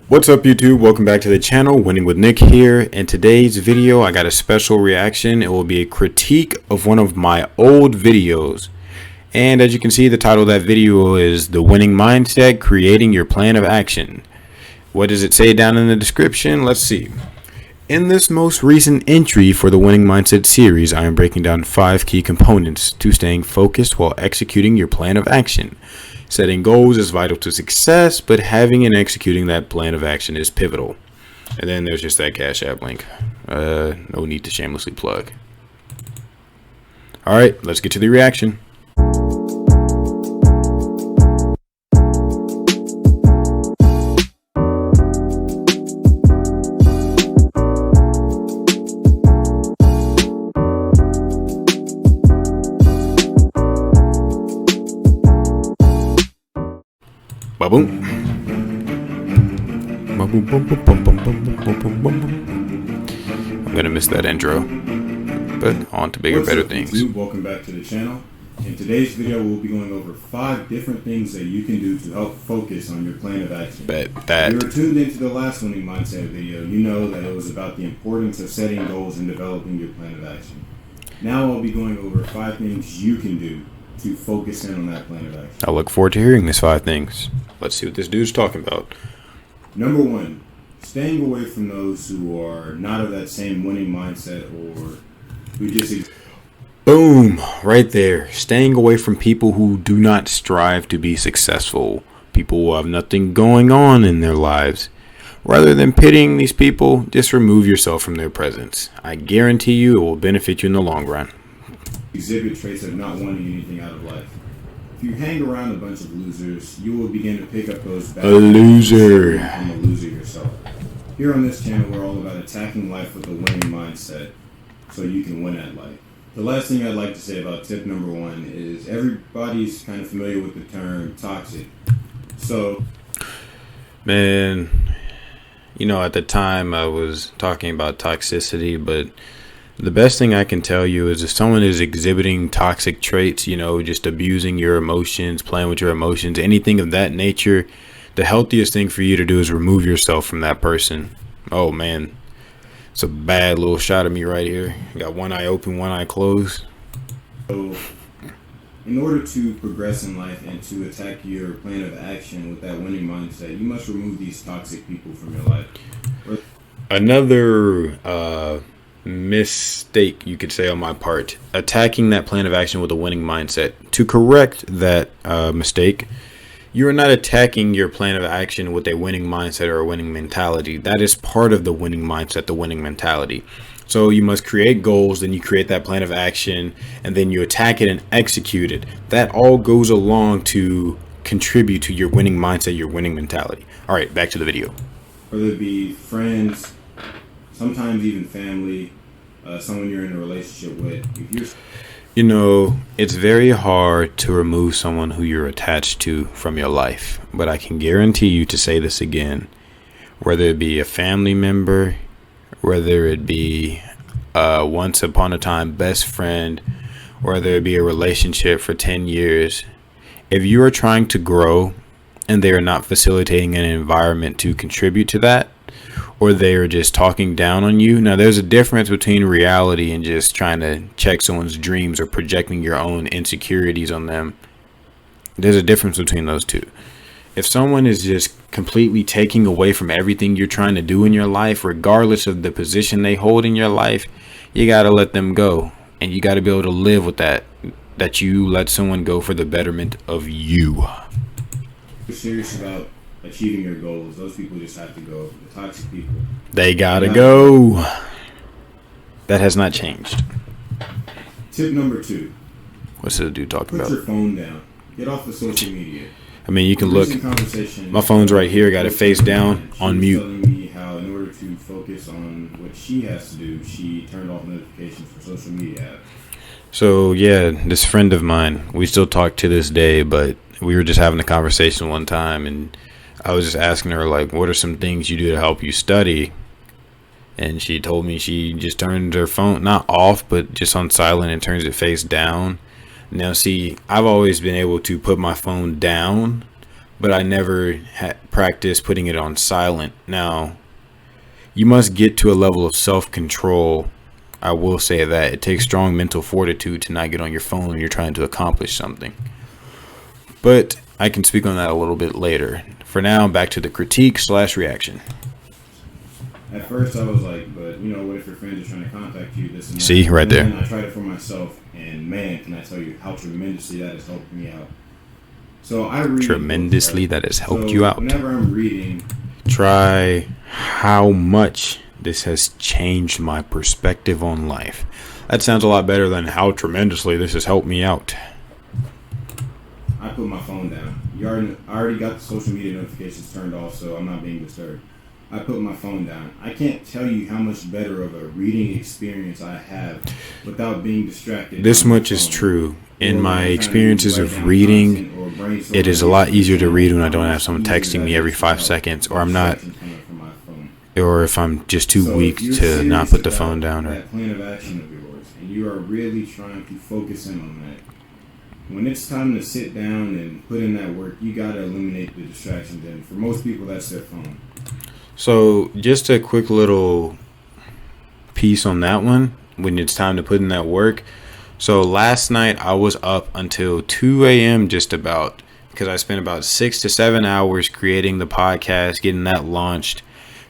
What's up YouTube? Welcome back to the channel. Winning with Nick here. In today's video I got a special reaction. It will be a critique of one of my old videos, and as you can see, the title of that video is The Winning Mindset, Creating Your Plan of Action. What does it say down in the description? Let's see. In this most recent entry for the Winning Mindset series, I am breaking down 5 key components to staying focused while executing your plan of action. Setting goals is vital to success, but having and executing that plan of action is pivotal. And then there's just that Cash App link. No need to shamelessly plug. All right, let's get to the reaction. Ba-boom. I'm gonna miss that intro, but on to bigger, better things. Welcome back to the channel. In today's video, we'll be going over 5 different things that you can do to help focus on your plan of action. Bet that. If you were tuned into the last Winning Mindset video, you know that it was about the importance of setting goals and developing your plan of action. Now I'll be going over 5 things you can do to focus in on that plan of action. I look forward to hearing these 5 things. Let's see what this dude's talking about. Number 1, staying away from those who are not of that same winning mindset or who just... Boom, right there. Staying away from people who do not strive to be successful. People who have nothing going on in their lives. Rather than pitying these people, just remove yourself from their presence. I guarantee you it will benefit you in the long run. Exhibit traits of not wanting anything out of life. If you hang around a bunch of losers, you will begin to pick up those bad a loser. And become a loser yourself. Here on this channel, we're all about attacking life with a winning mindset so you can win at life. The last thing I'd like to say about tip number 1 is everybody's kind of familiar with the term toxic. So, man, you know, at the time I was talking about toxicity, but the best thing I can tell you is if someone is exhibiting toxic traits, you know, just abusing your emotions, playing with your emotions, anything of that nature, the healthiest thing for you to do is remove yourself from that person. Oh, man. It's a bad little shot of me right here. Got one eye open, one eye closed. So, in order to progress in life and to attack your plan of action with that winning mindset, you must remove these toxic people from your life. Another mistake you could say on my part, attacking that plan of action with a winning mindset. To correct that mistake, you are not attacking your plan of action with a winning mindset or a winning mentality. That is part of the winning mindset, the winning mentality. So you must create goals, then you create that plan of action, and then you attack it and execute it. That all goes along to contribute to your winning mindset, your winning mentality. All right, back to the video. Whether it be friends, sometimes even family, someone you're in a relationship with. If you're... You know, it's very hard to remove someone who you're attached to from your life, but I can guarantee you to say this again, whether it be a family member, whether it be once upon a time best friend, whether it be a relationship for 10 years, if you are trying to grow and they are not facilitating an environment to contribute to that, or they are just talking down on you. Now, there's a difference between reality and just trying to check someone's dreams or projecting your own insecurities on them. There's a difference between those two. If someone is just completely taking away from everything you're trying to do in your life, regardless of the position they hold in your life, you got to let them go. And you got to be able to live with that you let someone go for the betterment of you. If you're serious about achieving your goals, those people just have to go. The toxic people, they gotta go. That has not changed. Tip number 2. What's the dude talking about? Put your phone down. Get off of social media. I mean, you can look. My phone's right here. Got it face down on mute. Telling me how, in order to focus on what she has to do, she turned off notifications for social media apps. So yeah, this friend of mine, we still talk to this day, but we were just having a conversation one time, and I was just asking her, like, what are some things you do to help you study? And she told me she just turned her phone, not off, but just on silent, and turns it face down. Now, see, I've always been able to put my phone down, but I never practiced putting it on silent. Now, you must get to a level of self-control. I will say that it takes strong mental fortitude to not get on your phone when you're trying to accomplish something. But I can speak on that a little bit later. For now, back to the critique/reaction. At first, I was like, but you know, what if your friends are trying to contact you? This and that. See, right there. And then I tried it for myself, and man, can I tell you how tremendously that has helped me out. So I read tremendously books, right? That has helped you out. Whenever I'm reading, try how much this has changed my perspective on life. That sounds a lot better than how tremendously this has helped me out. I put my phone down. I already got the social media notifications turned off, so I'm not being disturbed. I put my phone down. I can't tell you how much better of a reading experience I have without being distracted. This much is true. In my experiences of reading, it is a lot easier to read when I don't have someone texting me every 5 seconds, or I'm not, or if I'm just too weak to not put the phone down. That plan of action of yours, and you are really trying to focus in on that. When it's time to sit down and put in that work, you got to eliminate the distractions, and for most people, that's their phone. So just a quick little piece on that one, when it's time to put in that work. So last night I was up until 2 a.m. just about, because I spent about 6 to 7 hours creating the podcast, getting that launched,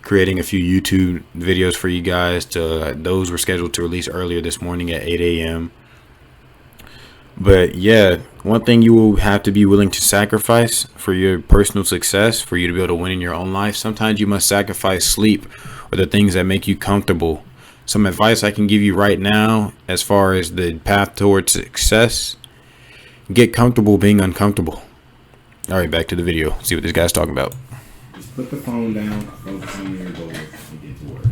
creating a few YouTube videos for you guys. Those were scheduled to release earlier this morning at 8 a.m. But yeah, one thing you will have to be willing to sacrifice for your personal success, for you to be able to win in your own life. Sometimes you must sacrifice sleep or the things that make you comfortable. Some advice I can give you right now as far as the path towards success: get comfortable being uncomfortable. All right, back to the video. See what this guy's talking about. Just put the phone down, focus on your goals, and get to work.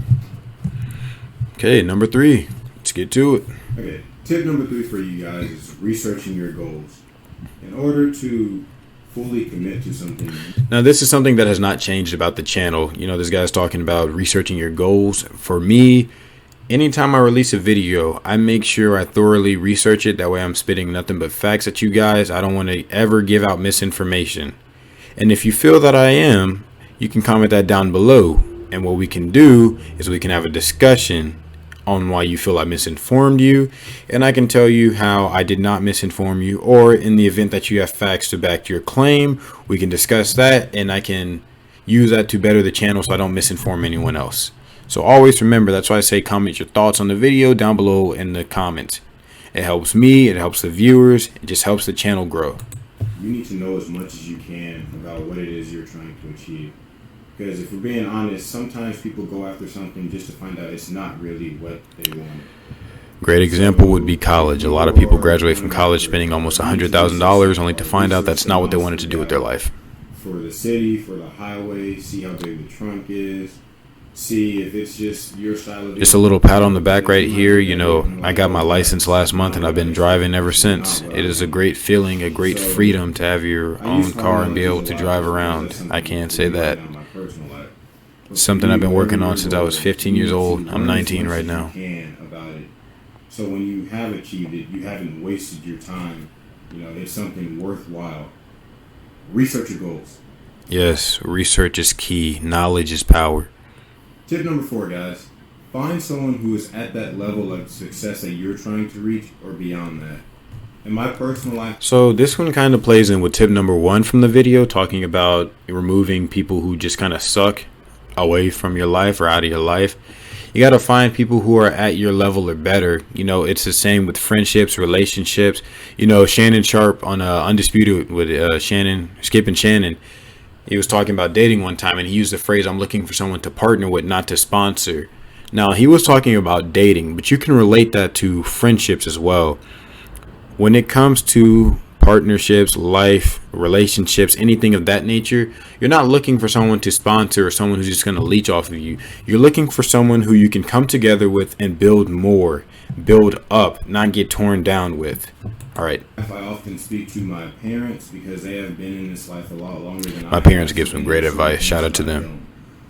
Okay, number 3. Let's get to it. Okay. Tip number 3 for you guys is researching your goals. In order to fully commit to something. Now, this is something that has not changed about the channel. You know, this guy's talking about researching your goals. For me, anytime I release a video, I make sure I thoroughly research it. That way I'm spitting nothing but facts at you guys. I don't want to ever give out misinformation. And if you feel that I am, you can comment that down below. And what we can do is we can have a discussion on why you feel I misinformed you, and I can tell you how I did not misinform you, or in the event that you have facts to back your claim, we can discuss that, and I can use that to better the channel so I don't misinform anyone else. So always remember, that's why I say comment your thoughts on the video down below in the comments. It helps me, it helps the viewers, it just helps the channel grow. You need to know as much as you can about what it is you're trying to achieve. Because if we're being honest, sometimes people go after something just to find out it's not really what they want. Great example would be college. A lot of people graduate from college spending almost $100,000 only to find out that's not what they wanted to do with their life. For the city, for the highway, see how big the trunk is, see if it's just your style of. Just a little pat on the back right here. You know, I got my license last month and I've been driving ever since. It is a great feeling, a great freedom to have your own car and be able to drive around. I can't say that. Something I've been working on since I was 15 years old. I'm 19 right now. So when you have achieved it, you haven't wasted your time. You know, it's something worthwhile. Research your goals. Yes, research is key. Knowledge is power. Tip number 4, guys. Find someone who is at that level of success that you're trying to reach or beyond that. In my personal life. So this one kind of plays in with tip number 1 from the video, talking about removing people who just kind of suck away from your life or out of your life. You got to find people who are at your level or better. You know, it's the same with friendships, relationships. You know, Shannon Sharp on Undisputed with Skip and Shannon, he was talking about dating one time, and he used the phrase, "I'm looking for someone to partner with, not to sponsor." Now, he was talking about dating, but you can relate that to friendships as well. When it comes to partnerships, life, relationships, anything of that nature, you're not looking for someone to sponsor or someone who's just going to leech off of you. You're looking for someone who you can come together with and build more, build up, not get torn down with. All right. I often speak to my parents because they have been in this life a lot longer than I have. My parents give some great advice. Shout out to them.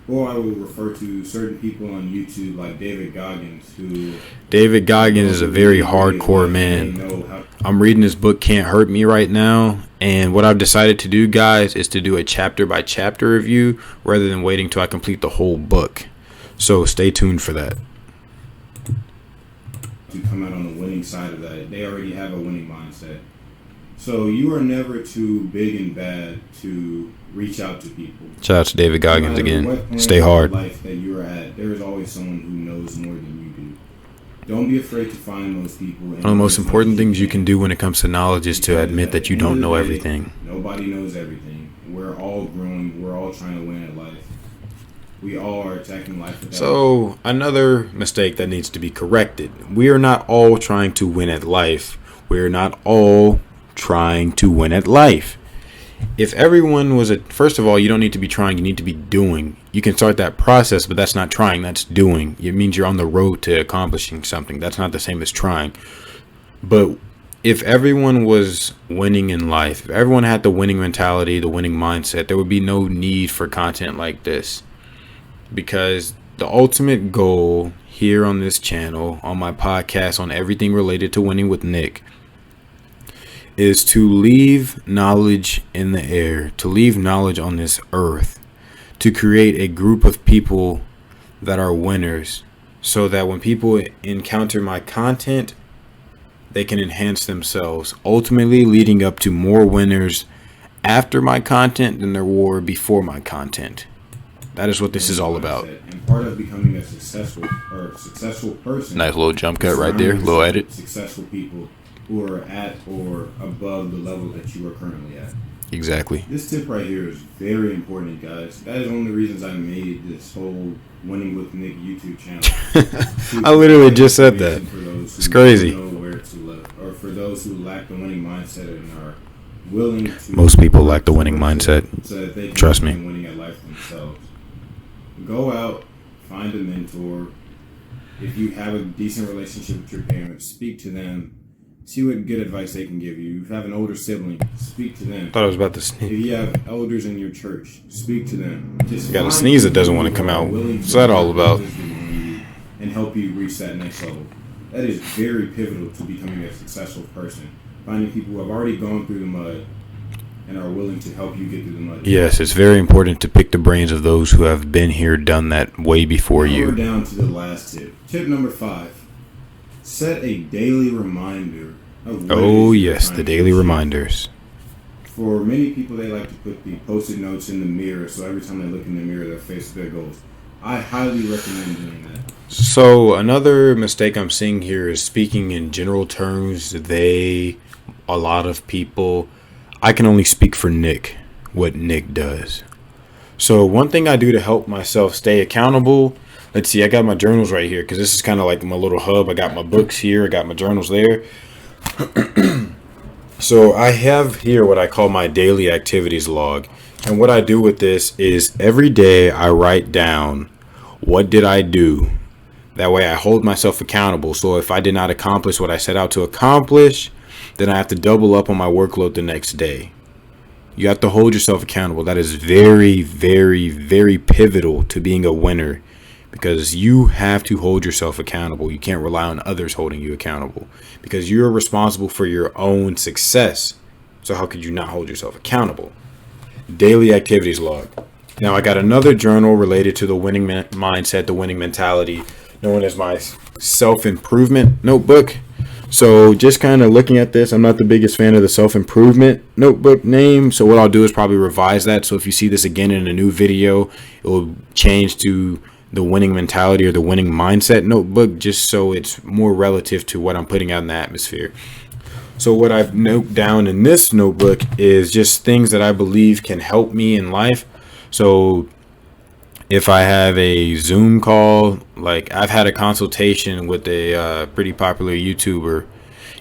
Or I will refer to certain people on YouTube like David Goggins, who... David Goggins is a very hardcore man. I'm reading his book, Can't Hurt Me, right now. And what I've decided to do, guys, is to do a chapter by chapter review rather than waiting till I complete the whole book. So stay tuned for that. To come out on the winning side of that, they already have a winning mindset. So you are never too big and bad to reach out to people. Shout out to David Goggins again. Stay hard. Life that you're at, there is always someone who knows more than you do. Don't be afraid to find those people. One of the most important things you can do when it comes to knowledge is to admit that you don't know everything. Nobody knows everything. We're all growing. We're all trying to win at life. We all are attacking life. So another mistake that needs to be corrected. We are not all trying to win at life. We are not all trying to win at life. If everyone was first of all, you don't need to be trying, you need to be doing. You can start that process, but that's not trying, that's doing. It means you're on the road to accomplishing something. That's not the same as trying. But if everyone was winning in life, if everyone had the winning mentality, the winning mindset, there would be no need for content like this. Because the ultimate goal here on this channel, on my podcast, on everything related to Winning with Nick, is to leave knowledge in the air, to leave knowledge on this earth, to create a group of people that are winners, so that when people encounter my content, they can enhance themselves, ultimately leading up to more winners after my content than there were before my content. That is what this is all about. And part of becoming a successful person. Nice little jump cut right there, little edit. Successful people who are at or above the level that you are currently at. Exactly. This tip right here is very important, guys. That is one of the reasons I made this whole Winning with Nick YouTube channel. I literally just said that. It's crazy. Don't know where to look, or for those who lack the winning mindset and are willing to... Most people lack the winning mindset. So that they can Trust me. Winning at life themselves. Go out, find a mentor. If you have a decent relationship with your parents, speak to them. See what good advice they can give you. If you have an older sibling, speak to them. Thought I was about to sneeze. If you have elders in your church, speak to them. Just got a sneeze that doesn't want to come out. What's that all about? And help you reach that next level. That is very pivotal to becoming a successful person. Finding people who have already gone through the mud and are willing to help you get through the mud. Yes, it's very important to pick the brains of those who have been here, done that way before you. We're down to the last tip. Tip number 5. Set a daily reminder of the daily reminders. For many people, they like to put the post-it notes in the mirror, so every time they look in the mirror, their face there goes. I highly recommend doing that. So another mistake I'm seeing here is speaking in general terms. A lot of people. I can only speak for Nick, what Nick does. So one thing I do to help myself stay accountable, let's see, I got my journals right here because this is kind of like my little hub. I got my books here, I got my journals there. So I have here what I call my daily activities log. And what I do with this is every day I write down what did I do. That way I hold myself accountable. So if I did not accomplish what I set out to accomplish, then I have to double up on my workload the next day. You have to hold yourself accountable. That is very, very, very pivotal to being a winner, because you have to hold yourself accountable. You can't rely on others holding you accountable, because you're responsible for your own success. So how could you not hold yourself accountable? Daily activities log. Now I got another journal related to the winning mindset, the winning mentality, known as my self-improvement notebook. So just kind of looking at this, I'm not the biggest fan of the self-improvement notebook name. So what I'll do is probably revise that. So if you see this again in a new video, it will change to the winning mentality or the winning mindset notebook, just so it's more relative to what I'm putting out in the atmosphere. So what I've noted down in this notebook is just things that I believe can help me in life. So if I have a Zoom call, like I've had a consultation with a pretty popular YouTuber,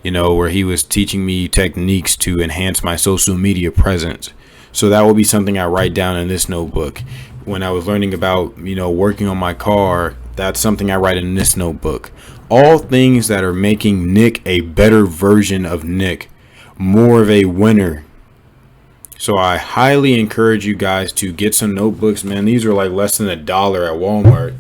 where he was teaching me techniques to enhance my social media presence. So that will be something I write down in this notebook. When I was learning about, working on my car, that's something I write in this notebook. All things that are making Nick a better version of Nick, more of a winner. So I highly encourage you guys to get some notebooks, man. These are like less than $1 at Walmart.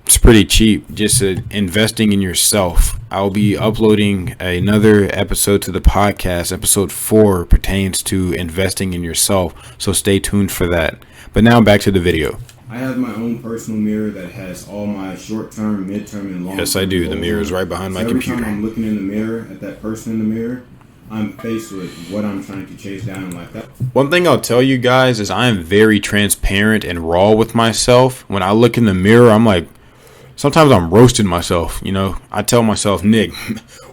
It's pretty cheap. Just investing in yourself. I'll be uploading another episode to the podcast. Episode 4 pertains to investing in yourself. So stay tuned for that. But now back to the video. I have my own personal mirror that has all my short-term, mid-term, and long-term. Yes, I do. The mirror is right behind my computer. Every time I'm looking in the mirror at that person in the mirror, I'm faced with what I'm trying to chase down in life. One thing I'll tell you guys is I am very transparent and raw with myself. When I look in the mirror, I'm like, sometimes I'm roasting myself. You know, I tell myself, Nick,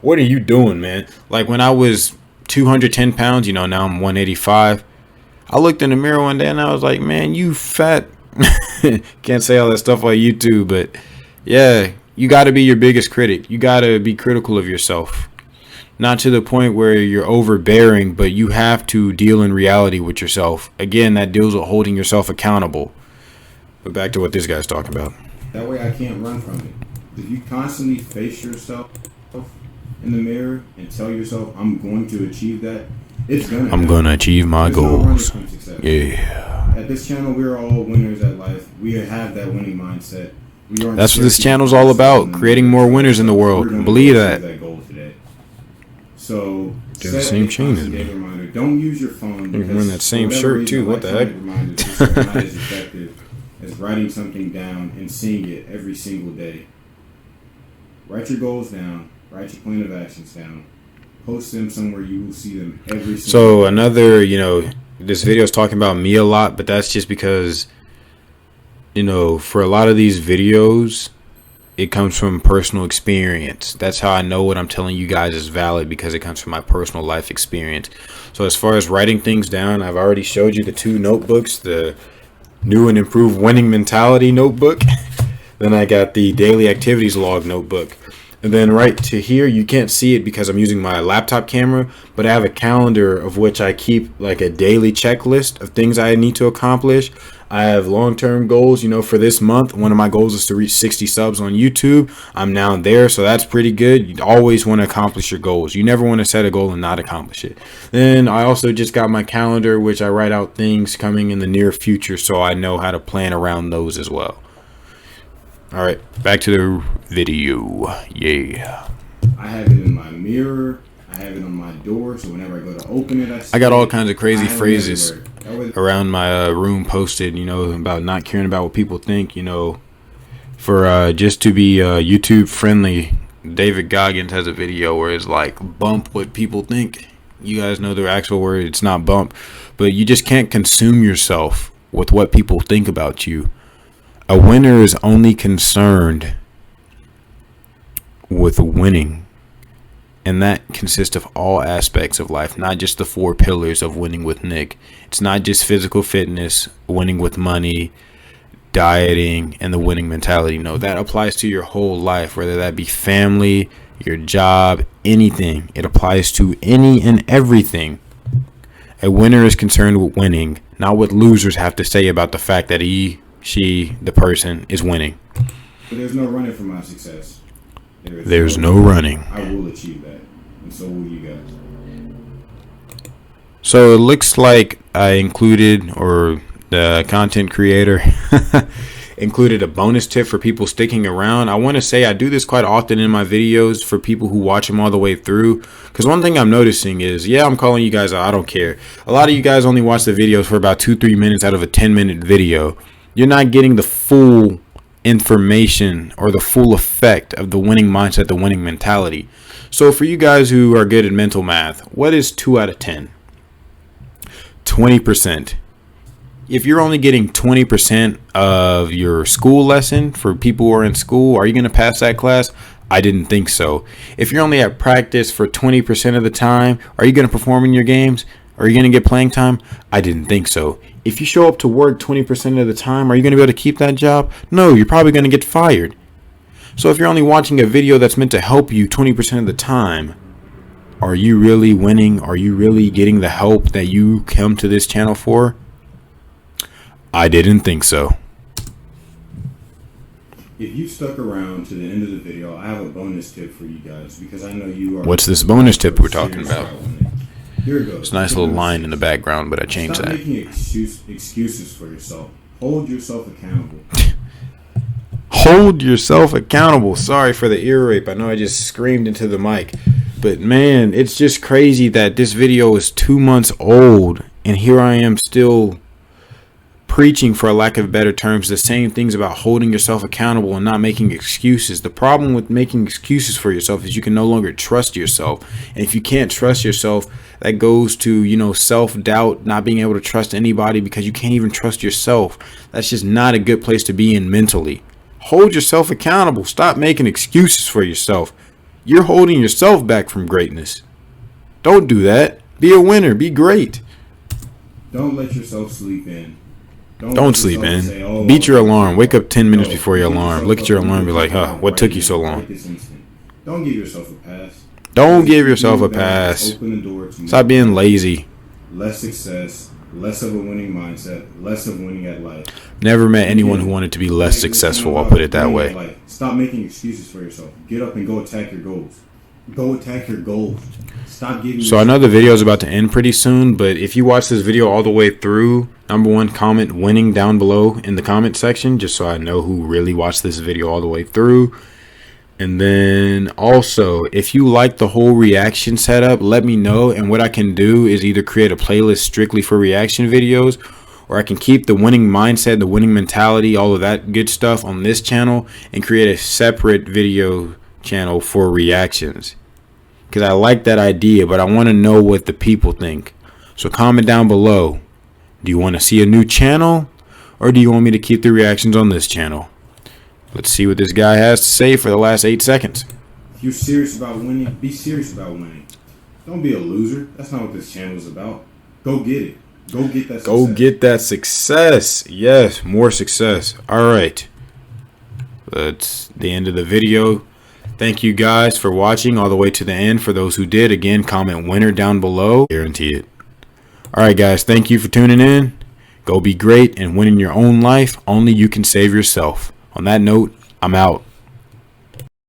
what are you doing, man? Like when I was 210 pounds, you know, now I'm 185. I looked in the mirror one day and I was like, man, you fat. Can't say all that stuff on YouTube, but yeah, you got to be your biggest critic. You got to be critical of yourself. Not to the point where you're overbearing, but you have to deal in reality with yourself. Again, that deals with holding yourself accountable. But back to what this guy's talking about. That way I can't run from it. If you constantly face yourself in the mirror and tell yourself, I'm going to achieve that, it's going to happen. I'm going to achieve my goals. Yeah. At this channel, we're all winners at life. We have that winning mindset. That's what this channel's all about. Creating more winners in the world. Believe that. Goal today. So they're the same chain as me. Reminder. Don't use your phone. You're wearing that same shirt too. What the heck? Reminders are not as effective as writing something down and seeing it every single day. Write your goals down. Write your plan of actions down. Post them somewhere you will see them every single day. So another, you know, this video is talking about me a lot, but that's just because, you know, for a lot of these videos, it comes from personal experience. That's how I know what I'm telling you guys is valid, because it comes from my personal life experience. So as far as writing things down, I've already showed you the 2 notebooks, the new and improved winning mentality notebook. Then I got the daily activities log notebook. And then right to here, you can't see it because I'm using my laptop camera, but I have a calendar of which I keep like a daily checklist of things I need to accomplish. I have long-term goals, you know, for this month. One of my goals is to reach 60 subs on YouTube. I'm now there, so that's pretty good. You always want to accomplish your goals. You never want to set a goal and not accomplish it. Then I also just got my calendar, which I write out things coming in the near future, so I know how to plan around those as well. All right, back to the video. Yeah. I have it in my mirror. I have it on my door, so whenever I go to open it, I got all kinds of crazy phrases around my room posted, you know, about not caring about what people think, you know, for just to be YouTube friendly. David Goggins has a video where it's like, bump what people think. You guys know the actual word. It's not bump, but you just can't consume yourself with what people think about you. A winner is only concerned with winning, and that consists of all aspects of life, not just the 4 pillars of winning with Nick. It's not just physical fitness, winning with money, dieting, and the winning mentality. No, that applies to your whole life, whether that be family, your job, anything. It applies to any and everything. A winner is concerned with winning, not what losers have to say about the fact that the person is winning. But there's no running from my success. There's no running. I will achieve that, and so will you guys. So it looks like I included, or the content creator included, a bonus tip for people sticking around. I want to say I do this quite often in my videos for people who watch them all the way through, because one thing I'm noticing is, yeah, I'm calling you guys out, I don't care. A lot of you guys only watch the videos for about 2-3 minutes out of a 10-minute video. You're not getting the full information or the full effect of the winning mindset, the winning mentality. So for you guys who are good at mental math, what is 2 out of 10? 20%. If you're only getting 20% of your school lesson, for people who are in school, are you going to pass that class? I didn't think so. If you're only at practice for 20% of the time, are you going to perform in your games? Are you going to get playing time? I didn't think so. If you show up to work 20% of the time, are you going to be able to keep that job? No, you're probably going to get fired. So if you're only watching a video that's meant to help you 20% of the time, are you really winning? Are you really getting the help that you come to this channel for? I didn't think so. If you stuck around to the end of the video, I have a bonus tip for you guys, because I know you are. What's this bonus tip we're talking about? Here it goes. It's a nice little line in the background, but I changed Stop that. making excuses for yourself. Hold yourself accountable. Hold yourself accountable. Sorry for the ear rape. I know I just screamed into the mic. But man, it's just crazy that this video is 2 months old. And here I am still preaching, for a lack of better terms, the same things about holding yourself accountable and not making excuses. The problem with making excuses for yourself is you can no longer trust yourself. And if you can't trust yourself, that goes to, self-doubt, not being able to trust anybody because you can't even trust yourself. That's just not a good place to be in mentally. Hold yourself accountable. Stop making excuses for yourself. You're holding yourself back from greatness. Don't do that. Be a winner. Be great. Don't let yourself sleep in. Don't sleep in. Beat your alarm. Wake up 10 minutes before your alarm. Look at your alarm and be like, what took you so long? Don't give yourself a pass. Don't give yourself a pass. Open the door to Stop being lazy. less success, less of a winning mindset, less of winning at life. Never met anyone who wanted to be less successful. I'll put it that way. Stop making excuses for yourself. Get up and go attack your goals. Go attack your goals. Stop giving. So I know the video is about to end pretty soon, but if you watch this video all the way through, number one, comment winning down below in the comment section, just so I know who really watched this video all the way through. And then also, if you like the whole reaction setup, let me know. And what I can do is either create a playlist strictly for reaction videos, or I can keep the winning mindset, the winning mentality, all of that good stuff on this channel and create a separate video channel for reactions. Because I like that idea, but I want to know what the people think. So comment down below. Do you want to see a new channel, or do you want me to keep the reactions on this channel? Let's see what this guy has to say for the last 8 seconds. If you're serious about winning, be serious about winning. Don't be a loser. That's not what this channel is about. Go get it. Go get that success. Go get that success. Yes, more success. All right. That's the end of the video. Thank you guys for watching all the way to the end. For those who did, again, comment winner down below. Guarantee it. All right, guys. Thank you for tuning in. Go be great and win in your own life. Only you can save yourself. On that note, I'm out.